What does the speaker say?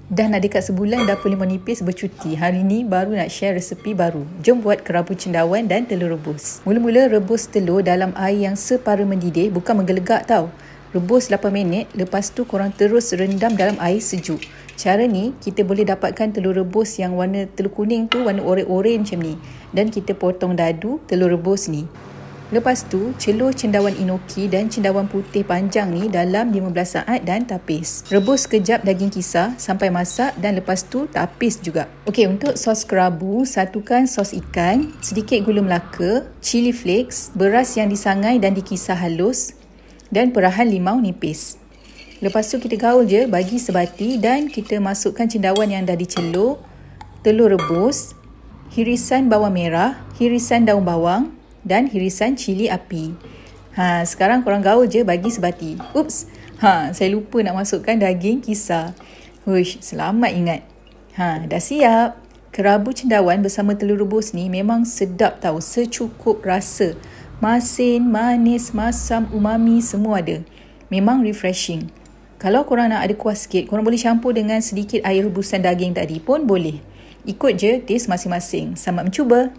Dah nak dekat sebulan dapur limau nipis bercuti. Hari ni baru nak share resepi baru. Jom buat kerabu cendawan dan telur rebus. Mula-mula rebus telur dalam air yang separa mendidih, bukan menggelegak tau. Rebus 8 minit, lepas tu korang terus rendam dalam air sejuk. Cara ni, kita boleh dapatkan telur rebus yang warna telur kuning tu warna oranye-oranye macam ni. Dan kita potong dadu telur rebus ni. Lepas tu, celur cendawan inoki dan cendawan putih panjang ni dalam 15 saat dan tapis. Rebus sekejap daging kisar sampai masak dan lepas tu tapis juga. Okey, untuk sos kerabu, satukan sos ikan, sedikit gula melaka, chili flakes, beras yang disangai dan dikisar halus dan perahan limau nipis. Lepas tu kita gaul je bagi sebati dan kita masukkan cendawan yang dah dicelur, telur rebus, hirisan bawang merah, hirisan daun bawang dan hirisan cili api. Sekarang korang gaul je bagi sebati. Ups, saya lupa nak masukkan daging kisar. Huish, selamat ingat. Dah siap. Kerabu cendawan bersama telur rebus ni memang sedap tau, secukup rasa. Masin, manis, masam, umami semua ada. Memang refreshing. Kalau korang nak ada kuah sikit, korang boleh campur dengan sedikit air rebusan daging tadi pun boleh. Ikut je taste masing-masing. Selamat mencuba.